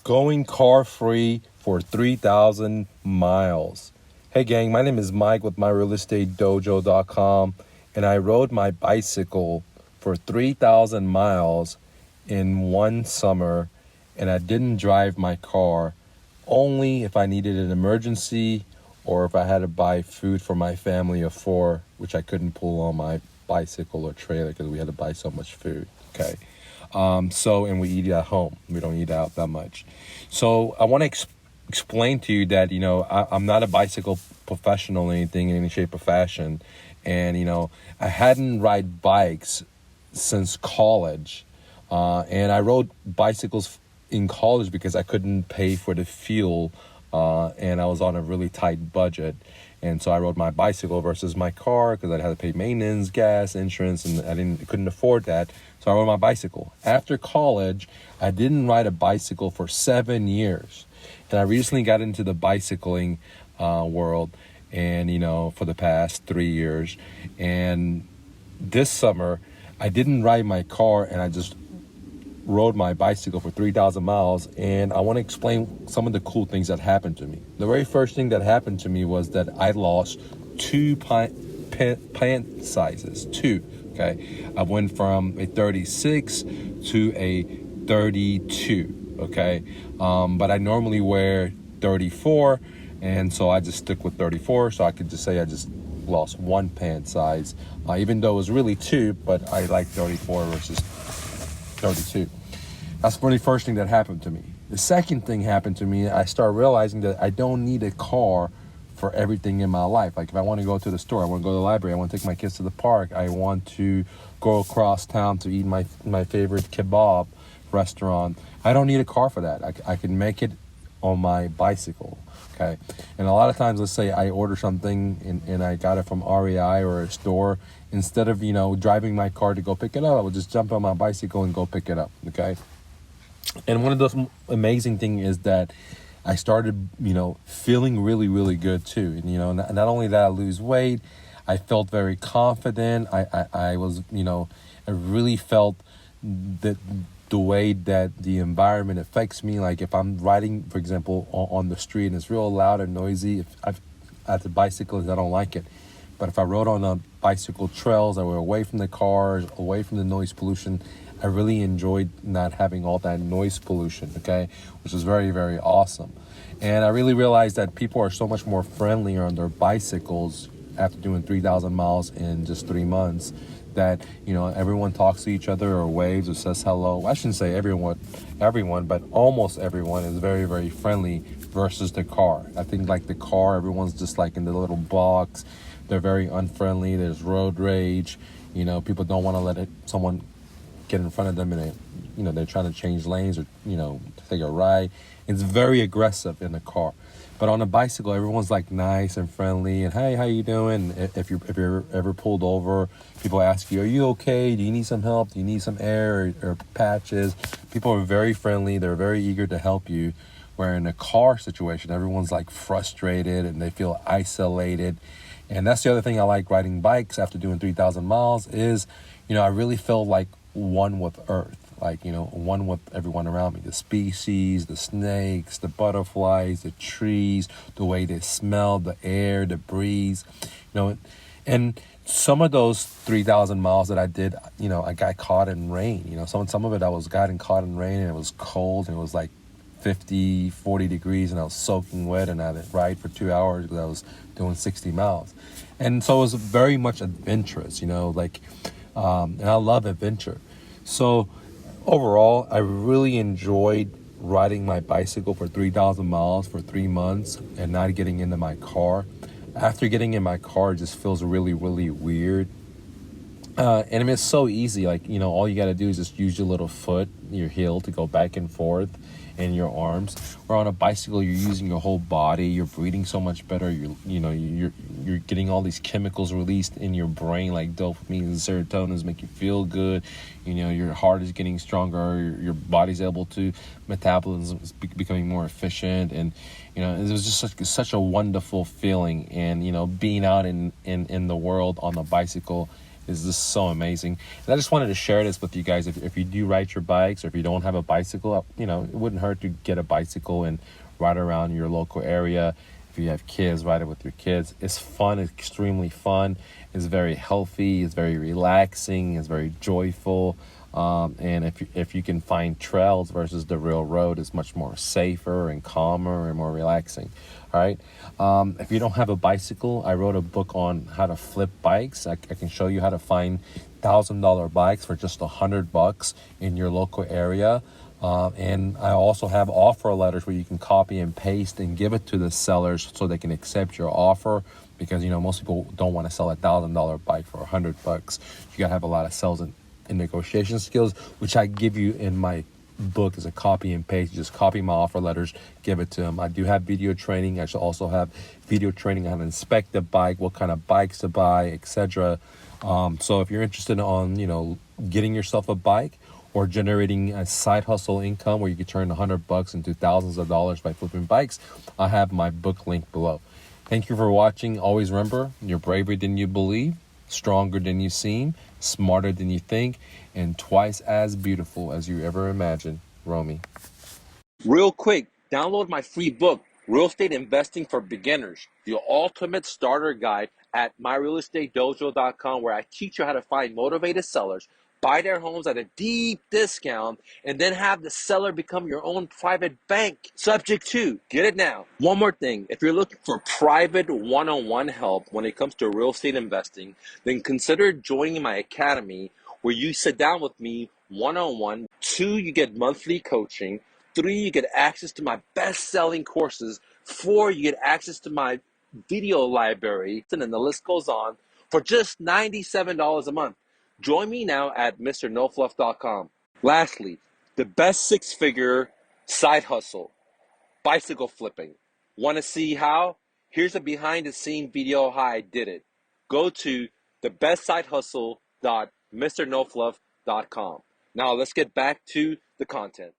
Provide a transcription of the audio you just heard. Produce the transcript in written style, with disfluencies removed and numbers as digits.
Going car free for 3,000 miles. Hey gang, my name is Mike with myrealestatedojo.com, and I rode my bicycle for 3,000 miles in one summer, and I didn't drive my car only if I needed an emergency or if I had to buy food for my family of four, which I couldn't pull on my bicycle or trailer because we had to buy so much food. Okay. And we eat at home. We don't eat out that much. So I want to explain to you that, I'm not a bicycle professional or anything in any shape or fashion. And, I hadn't ride bikes since college. And I rode bicycles in college because I couldn't pay for the fuel. And I was on a really tight budget. And so I rode my bicycle versus my car because I had to pay maintenance, gas, insurance, and I couldn't afford that. So I rode my bicycle. After college, I didn't ride a bicycle for 7 years. And I recently got into the bicycling world and, for the past 3 years. And this summer, I didn't ride my car and I just rode my bicycle for 3,000 miles, and I want to explain some of the cool things that happened to me. The very first thing that happened to me was that I lost 2 pant sizes. 2, okay? I went from a 36 to a 32, okay? But I normally wear 34, and so I just stick with 34, so I could just say I just lost 1 pant size, even though it was really 2, but I like 34 versus 32. That's the very first thing that happened to me. The second thing happened to me, I started realizing that I don't need a car for everything in my life. Like if I want to go to the store, I want to go to the library, I want to take my kids to the park, I want to go across town to eat my favorite kebab restaurant. I don't need a car for that. I can make it on my bicycle, okay? And a lot of times, let's say I order something and I got it from REI or a store, instead of, driving my car to go pick it up, I would just jump on my bicycle and go pick it up, okay? And one of those amazing things is that I started, feeling really, really good too. And, not only did I lose weight, I felt very confident. I was, I really felt that the way that the environment affects me. Like if I'm riding, for example, on the street and it's real loud and noisy, at the bicycles, I don't like it. But if I rode on a bicycle trails, I were away from the cars, away from the noise pollution, I really enjoyed not having all that noise pollution, okay, which was very, very awesome. And I really realized that people are so much more friendlier on their bicycles after doing 3,000 miles in just 3 months, that, everyone talks to each other or waves or says hello. I shouldn't say everyone, but almost everyone is very, very friendly versus the car. I think like the car, everyone's just like in the little box. They're very unfriendly. There's road rage. People don't want to let someone get in front of them and they're trying to change lanes or, take a ride. It's very aggressive in the car. But on a bicycle, everyone's like nice and friendly and, hey, how you doing? If you're ever pulled over, people ask you, are you okay? Do you need some help? Do you need some air or patches? People are very friendly. They're very eager to help you. Where in a car situation, everyone's like frustrated and they feel isolated. And that's the other thing I like riding bikes after doing 3,000 miles is, I really feel like one with Earth, like, one with everyone around me, the species, the snakes, the butterflies, the trees, the way they smell, the air, the breeze, and some of those 3,000 miles that I did, I got caught in rain, some of it I was gotten caught in rain and it was cold and it was like 50, 40 degrees and I was soaking wet and I had to ride for 2 hours because I was doing 60 miles. And so it was very much adventurous, and I love adventure. So overall, I really enjoyed riding my bicycle for 3,000 miles for 3 months and not getting into my car. After getting in my car, it just feels really, really weird. And it's so easy. Like, all you got to do is just use your little foot, your heel to go back and forth and your arms. Where on a bicycle, you're using your whole body. You're breathing so much better. You're getting all these chemicals released in your brain, like dopamine and serotonin, make you feel good. Your heart is getting stronger. Your body's able to metabolism is becoming more efficient, and it was just such a wonderful feeling. And being out in the world on a bicycle is just so amazing. And I just wanted to share this with you guys. If you do ride your bikes, or if you don't have a bicycle, you know, it wouldn't hurt to get a bicycle and ride around your local area. If you have kids, ride it with your kids. It's fun, it's extremely fun. It's very healthy, it's very relaxing, it's very joyful. And if you can find trails versus the real road, it's much more safer and calmer and more relaxing. All right. If you don't have a bicycle, I wrote a book on how to flip bikes. I can show you how to find $1,000 bikes for just $100 in your local area. And I also have offer letters where you can copy and paste and give it to the sellers so they can accept your offer, because you know most people don't want to sell $1,000 bike for $100. You gotta have a lot of sales and negotiation skills, which I give you in my book as a copy and paste. You just copy my offer letters, give it to them. I do have video training. I should also have video training on how to inspect the bike, what kind of bikes to buy, etc. So if you're interested on, you know, getting yourself a bike or generating a side hustle income where you could turn $100 into thousands of dollars by flipping bikes, I have my book link below. Thank you for watching. Always remember, you're braver than you believe, stronger than you seem, smarter than you think, and twice as beautiful as you ever imagined. Romy. Real quick, download my free book, Real Estate Investing for Beginners, the ultimate starter guide at myrealestatedojo.com, where I teach you how to find motivated sellers, buy their homes at a deep discount, and then have the seller become your own private bank. Subject to, get it now. One more thing, if you're looking for private one-on-one help when it comes to real estate investing, then consider joining my academy, where you sit down with me one-on-one. 2, you get monthly coaching. 3, you get access to my best-selling courses. 4, you get access to my video library, and then the list goes on, for just $97 a month. Join me now at MrNoFluff.com. Lastly, the best six-figure side hustle, bicycle flipping. Want to see how? Here's a behind-the-scene video how I did it. Go to thebestsidehustle.MrNoFluff.com. Now let's get back to the content.